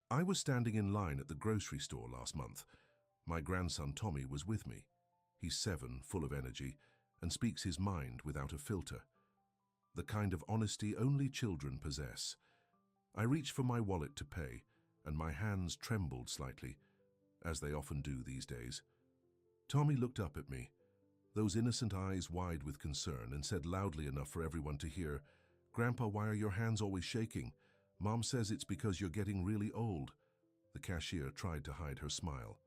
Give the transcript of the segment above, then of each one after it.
I was standing in line at the grocery store last month. My grandson Tommy was with me. He's 7, full of energy, and speaks his mind without a filter. The kind of honesty only children possess. I reached for my wallet to pay, and my hands trembled slightly, as they often do these days. Tommy looked up at me, those innocent eyes wide with concern, and said loudly enough for everyone to hear, "Grandpa, why are your hands always shaking? Mom says it's because you're getting really old." The cashier tried to hide her smile.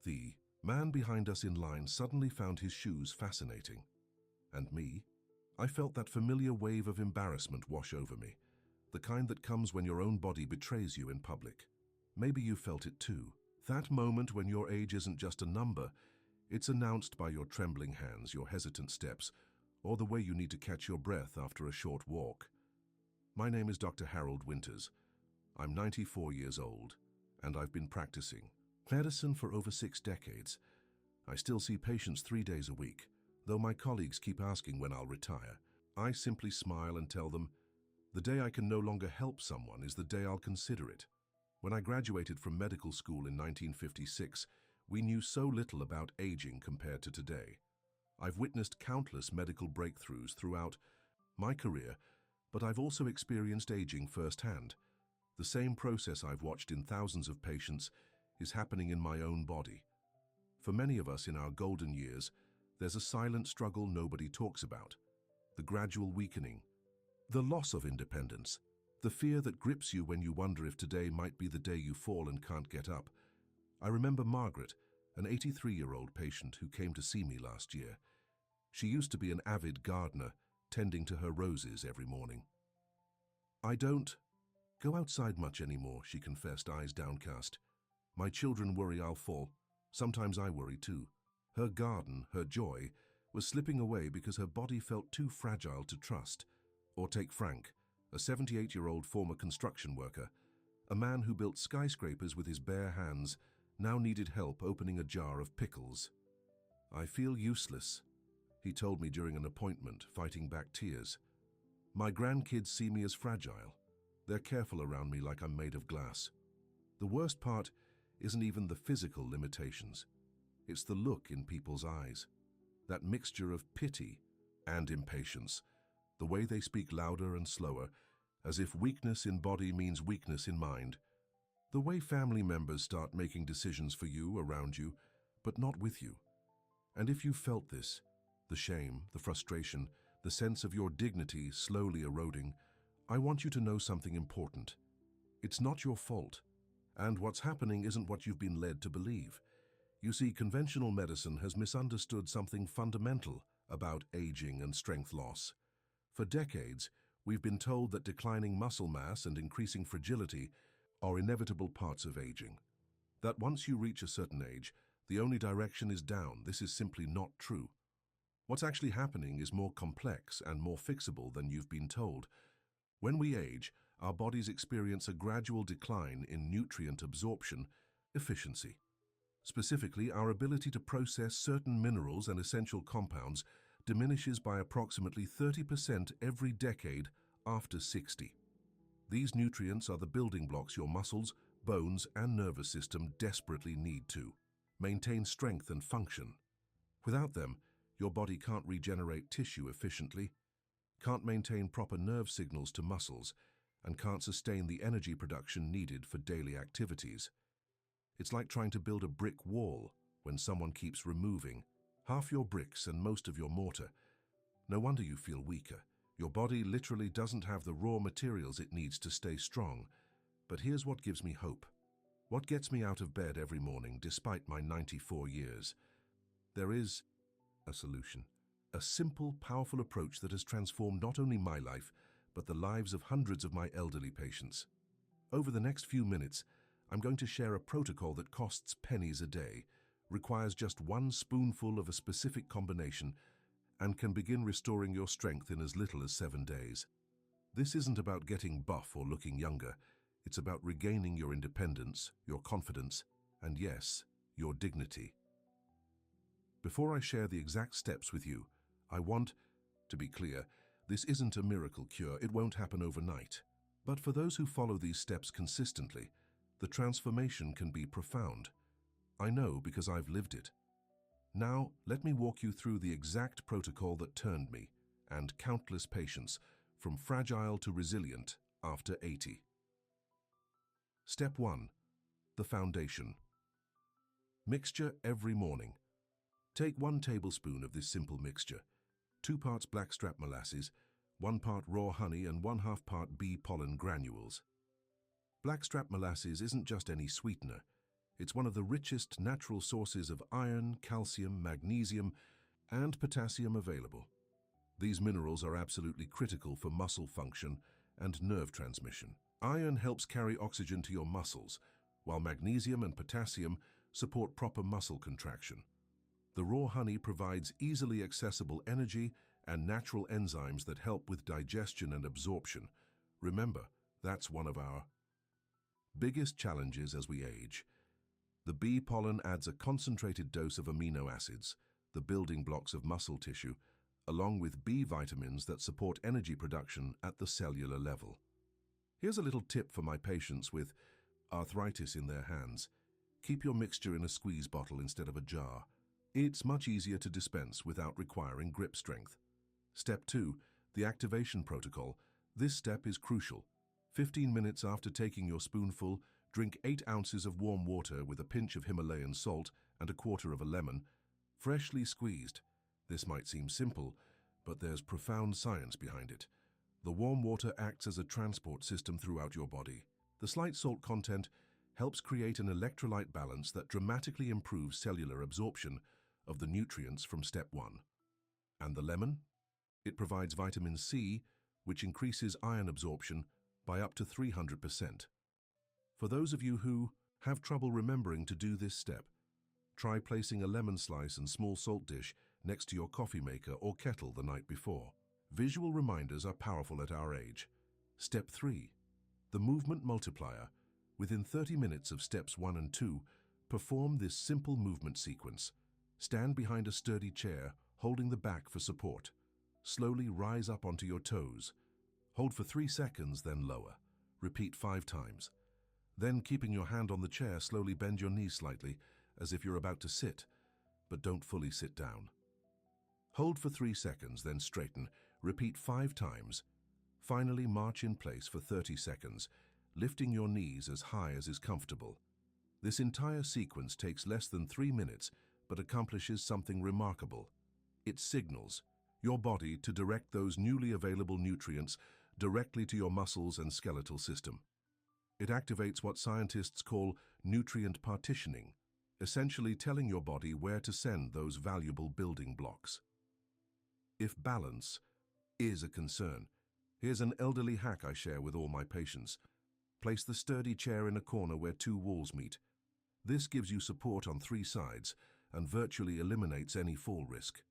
The man behind us in line suddenly found his shoes fascinating. And me? I felt that familiar wave of embarrassment wash over me, the kind that comes when your own body betrays you in public. Maybe you felt it too. That moment when your age isn't just a number, it's announced by your trembling hands, your hesitant steps, or the way you need to catch your breath after a short walk. My name is Dr. Harold Winters. I'm 94 years old, and I've been practicing medicine for over 6 decades. I still see patients 3 days a week, though my colleagues keep asking when I'll retire. I simply smile and tell them, the day I can no longer help someone is the day I'll consider it. When I graduated from medical school in 1956, we knew so little about aging compared to today. I've witnessed countless medical breakthroughs throughout my career, but I've also experienced aging firsthand. The same process I've watched in thousands of patients is happening in my own body. For many of us in our golden years, there's a silent struggle nobody talks about. The gradual weakening, the loss of independence, the fear that grips you when you wonder if today might be the day you fall and can't get up. I remember Margaret, an 83-year-old patient who came to see me last year. She used to be an avid gardener, tending to her roses every morning. "I don't go outside much anymore," she confessed, eyes downcast. "My children worry I'll fall. Sometimes I worry too." Her garden, her joy, was slipping away because her body felt too fragile to trust. Or take Frank, a 78-year-old former construction worker, a man who built skyscrapers with his bare hands, now needed help opening a jar of pickles. "I feel useless," he told me during an appointment, fighting back tears. "My grandkids see me as fragile. They're careful around me like I'm made of glass." The worst part isn't even the physical limitations. It's the look in people's eyes, that mixture of pity and impatience, the way they speak louder and slower, as if weakness in body means weakness in mind. The way family members start making decisions for you, around you, but not with you. And if you felt this, the shame, the frustration, the sense of your dignity slowly eroding, I want you to know something important. It's not your fault. And what's happening isn't what you've been led to believe. You see, conventional medicine has misunderstood something fundamental about aging and strength loss. For decades, we've been told that declining muscle mass and increasing fragility are inevitable parts of aging. That once you reach a certain age, the only direction is down. This is simply not true. What's actually happening is more complex and more fixable than you've been told. When we age, our bodies experience a gradual decline in nutrient absorption efficiency. Specifically, our ability to process certain minerals and essential compounds diminishes by approximately 30% every decade after 60. These nutrients are the building blocks your muscles, bones, and nervous system desperately need to maintain strength and function. Without them, your body can't regenerate tissue efficiently, can't maintain proper nerve signals to muscles, and can't sustain the energy production needed for daily activities. It's like trying to build a brick wall when someone keeps removing half your bricks and most of your mortar. No wonder you feel weaker. Your body literally doesn't have the raw materials it needs to stay strong. But here's what gives me hope. What gets me out of bed every morning despite my 94 years? There is a solution. A simple, powerful approach that has transformed not only my life, but the lives of hundreds of my elderly patients. Over the next few minutes, I'm going to share a protocol that costs pennies a day, requires just 1 spoonful of a specific combination, and can begin restoring your strength in as little as 7 days. This isn't about getting buff or looking younger. It's about regaining your independence, your confidence, and yes, your dignity. Before I share the exact steps with you, I want to be clear, this isn't a miracle cure. It won't happen overnight. But for those who follow these steps consistently, The transformation can be profound. I know because I've lived it. Now, let me walk you through the exact protocol that turned me, and countless patients, from fragile to resilient after 80. Step 1. The foundation. Mixture every morning. Take 1 tablespoon of this simple mixture, 2 parts blackstrap molasses, 1 part raw honey and 1/2 part bee pollen granules. Blackstrap molasses isn't just any sweetener. It's one of the richest natural sources of iron, calcium, magnesium, and potassium available. These minerals are absolutely critical for muscle function and nerve transmission. Iron helps carry oxygen to your muscles, while magnesium and potassium support proper muscle contraction. The raw honey provides easily accessible energy and natural enzymes that help with digestion and absorption. Remember, that's one of our biggest challenges as we age. The bee pollen adds a concentrated dose of amino acids, the building blocks of muscle tissue, along with B vitamins that support energy production at the cellular level. Here's a little tip for my patients with arthritis in their hands. Keep your mixture in a squeeze bottle instead of a jar. It's much easier to dispense without requiring grip strength. Step 2. The activation protocol. This step is crucial. 15 minutes after taking your spoonful, drink 8 ounces of warm water with a pinch of Himalayan salt and 1/4 of a lemon, freshly squeezed. This might seem simple, but there's profound science behind it. The warm water acts as a transport system throughout your body. The slight salt content helps create an electrolyte balance that dramatically improves cellular absorption of the nutrients from step 1. And the lemon? It provides vitamin C, which increases iron absorption by up to 300%. For those of you who have trouble remembering to do this step, try placing a lemon slice and small salt dish next to your coffee maker or kettle the night before. Visual reminders are powerful at our age. Step 3. The movement multiplier. Within 30 minutes of steps 1 and 2, perform this simple movement sequence. Stand behind a sturdy chair, holding the back for support. Slowly rise up onto your toes. Hold for 3 seconds, then lower. Repeat 5 times. Then, keeping your hand on the chair, slowly bend your knees slightly, as if you're about to sit, but don't fully sit down. Hold for 3 seconds, then straighten. Repeat 5 times. Finally, march in place for 30 seconds, lifting your knees as high as is comfortable. This entire sequence takes less than 3 minutes, but accomplishes something remarkable. It signals your body to direct those newly available nutrients directly to your muscles and skeletal system. It activates what scientists call nutrient partitioning, essentially telling your body where to send those valuable building blocks. If balance is a concern, here's an elderly hack I share with all my patients. Place the sturdy chair in a corner where 2 walls meet. This gives you support on 3 sides and virtually eliminates any fall risk.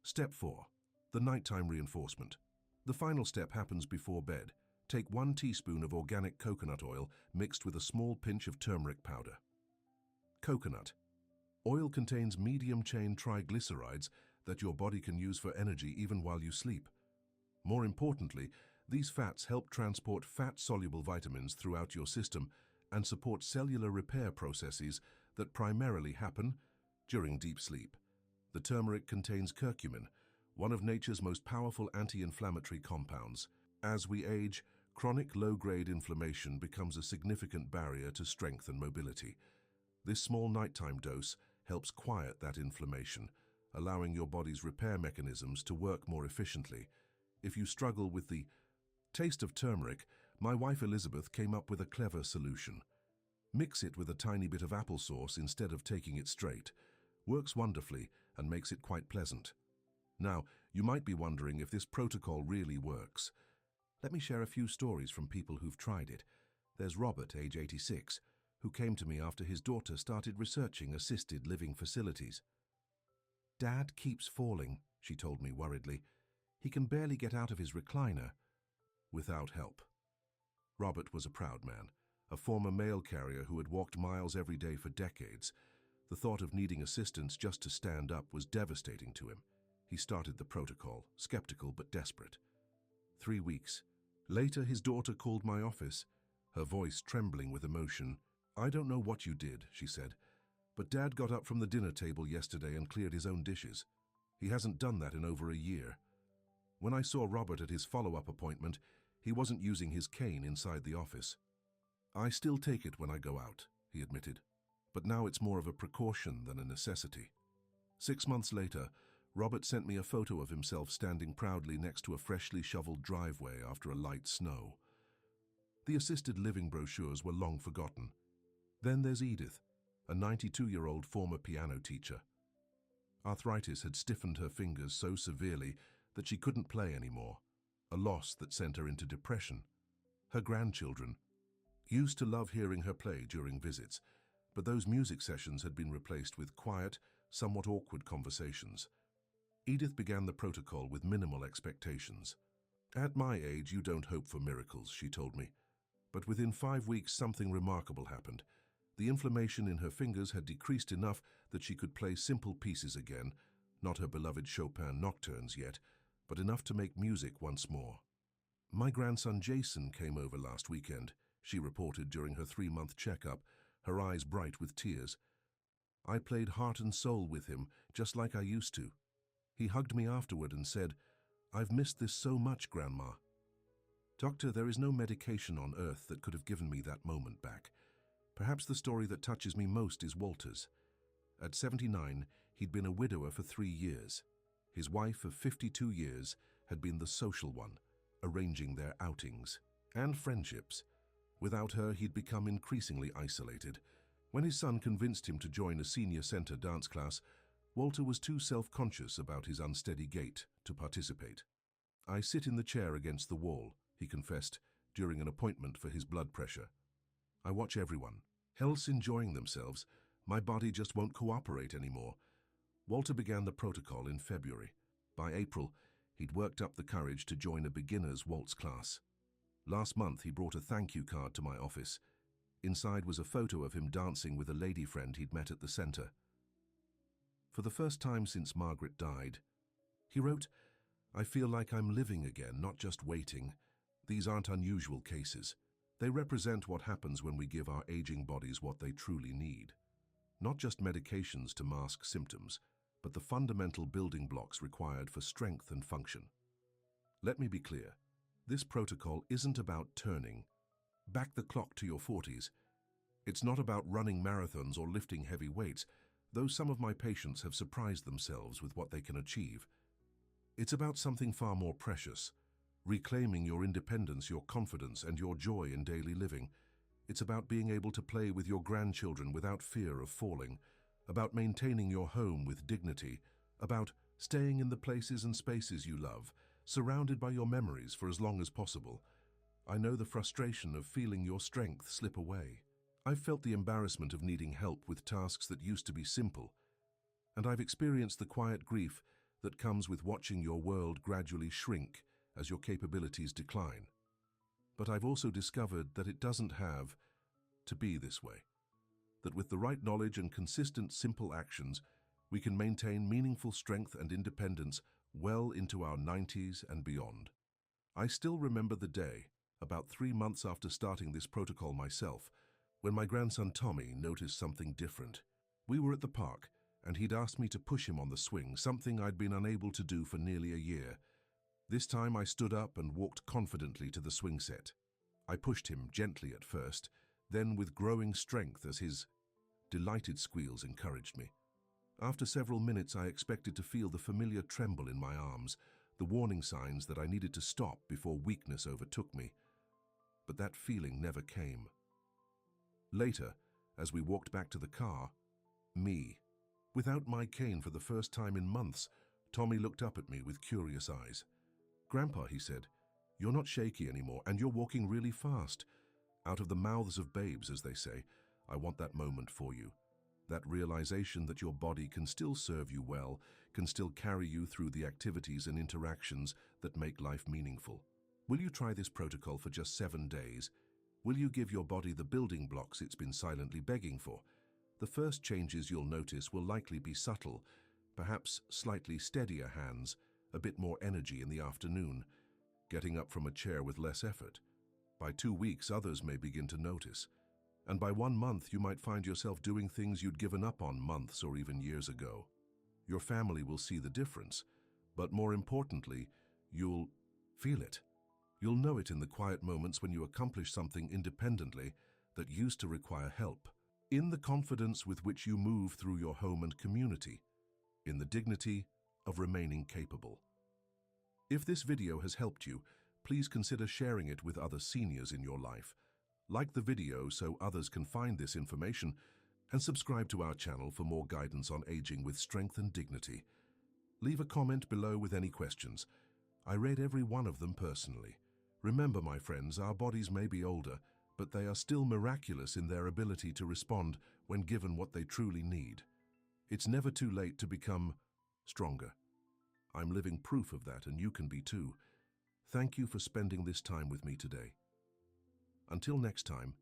Step 4. The nighttime reinforcement. The final step happens before bed. Take 1 teaspoon of organic coconut oil mixed with a small pinch of turmeric powder. Coconut. Oil contains medium-chain triglycerides that your body can use for energy even while you sleep. More importantly, these fats help transport fat-soluble vitamins throughout your system and support cellular repair processes that primarily happen during deep sleep. The turmeric contains curcumin, one of nature's most powerful anti-inflammatory compounds. As we age, chronic low-grade inflammation becomes a significant barrier to strength and mobility. This small nighttime dose helps quiet that inflammation, allowing your body's repair mechanisms to work more efficiently. If you struggle with the taste of turmeric, my wife Elizabeth came up with a clever solution. Mix it with a tiny bit of applesauce instead of taking it straight. Works wonderfully and makes it quite pleasant. Now, you might be wondering if this protocol really works. Let me share a few stories from people who've tried it. There's Robert, age 86, who came to me after his daughter started researching assisted living facilities. "Dad keeps falling," she told me worriedly. "He can barely get out of his recliner without help." Robert was a proud man, a former mail carrier who had walked miles every day for decades. The thought of needing assistance just to stand up was devastating to him. He started the protocol, skeptical but desperate. 3 weeks later, his daughter called my office, her voice trembling with emotion. "I don't know what you did," she said, "but Dad got up from the dinner table yesterday and cleared his own dishes. He hasn't done that in over a year. When I saw Robert at his follow-up appointment, he wasn't using his cane inside the office." "I still take it when I go out," he admitted, "but now it's more of a precaution than a necessity." 6 months later, Robert sent me a photo of himself standing proudly next to a freshly shoveled driveway after a light snow. The assisted living brochures were long forgotten. Then there's Edith, a 92-year-old former piano teacher. Arthritis had stiffened her fingers so severely that she couldn't play anymore, a loss that sent her into depression. Her grandchildren used to love hearing her play during visits, but those music sessions had been replaced with quiet, somewhat awkward conversations. Edith began the protocol with minimal expectations. "At my age, you don't hope for miracles," she told me. But within 5 weeks, something remarkable happened. The inflammation in her fingers had decreased enough that she could play simple pieces again, not her beloved Chopin nocturnes yet, but enough to make music once more. "My grandson Jason came over last weekend," she reported during her 3-month checkup, her eyes bright with tears. "I played heart and soul with him, just like I used to. He hugged me afterward and said, 'I've missed this so much, Grandma.' Doctor, there is no medication on earth that could have given me that moment back. Perhaps the story that touches me most is Walter's. At 79, he'd been a widower for 3 years. His wife of 52 years had been the social one, arranging their outings and friendships. Without her, he'd become increasingly isolated. When his son convinced him to join a senior center dance class, Walter was too self-conscious about his unsteady gait to participate. "I sit in the chair against the wall," he confessed, during an appointment for his blood pressure. "I watch everyone else enjoying themselves. My body just won't cooperate anymore." Walter began the protocol in February. By April, he'd worked up the courage to join a beginner's waltz class. Last month, he brought a thank you card to my office. Inside was a photo of him dancing with a lady friend he'd met at the center. "For the first time since Margaret died," he wrote, "I feel like I'm living again, not just waiting. These aren't unusual cases. They represent what happens when we give our aging bodies what they truly need. Not just medications to mask symptoms, but the fundamental building blocks required for strength and function." Let me be clear. This protocol isn't about turning back the clock to your 40s. It's not about running marathons or lifting heavy weights, though some of my patients have surprised themselves with what they can achieve. It's about something far more precious, reclaiming your independence, your confidence, and your joy in daily living. It's about being able to play with your grandchildren without fear of falling, about maintaining your home with dignity, about staying in the places and spaces you love, surrounded by your memories for as long as possible. I know the frustration of feeling your strength slip away. I've felt the embarrassment of needing help with tasks that used to be simple, and I've experienced the quiet grief that comes with watching your world gradually shrink as your capabilities decline. But I've also discovered that it doesn't have to be this way, that with the right knowledge and consistent, simple actions, we can maintain meaningful strength and independence well into our 90s and beyond. I still remember the day, about 3 months after starting this protocol myself, when my grandson Tommy noticed something different. We were at the park, and he'd asked me to push him on the swing, something I'd been unable to do for nearly a year. This time I stood up and walked confidently to the swing set. I pushed him gently at first, then with growing strength as his delighted squeals encouraged me. After several minutes, I expected to feel the familiar tremble in my arms, the warning signs that I needed to stop before weakness overtook me. But that feeling never came. Later, as we walked back to the car, without my cane for the first time in months, Tommy looked up at me with curious eyes. "Grandpa," he said, "you're not shaky anymore, and you're walking really fast. Out of the mouths of babes, as they say. I want that moment for you. That realization that your body can still serve you well, can still carry you through the activities and interactions that make life meaningful. Will you try this protocol for just 7 days? Will you give your body the building blocks it's been silently begging for? The first changes you'll notice will likely be subtle, perhaps slightly steadier hands, a bit more energy in the afternoon, getting up from a chair with less effort. By 2 weeks, others may begin to notice. And by 1 month, you might find yourself doing things you'd given up on months or even years ago. Your family will see the difference, but more importantly, you'll feel it. You'll know it in the quiet moments when you accomplish something independently that used to require help, in the confidence with which you move through your home and community, in the dignity of remaining capable. If this video has helped you, please consider sharing it with other seniors in your life. Like the video so others can find this information, and subscribe to our channel for more guidance on aging with strength and dignity. Leave a comment below with any questions. I read every one of them personally. Remember, my friends, our bodies may be older, but they are still miraculous in their ability to respond when given what they truly need. It's never too late to become stronger. I'm living proof of that, and you can be too. Thank you for spending this time with me today. Until next time,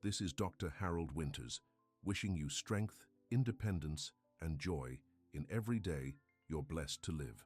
this is Dr. Harold Winters, wishing you strength, independence, and joy in every day you're blessed to live.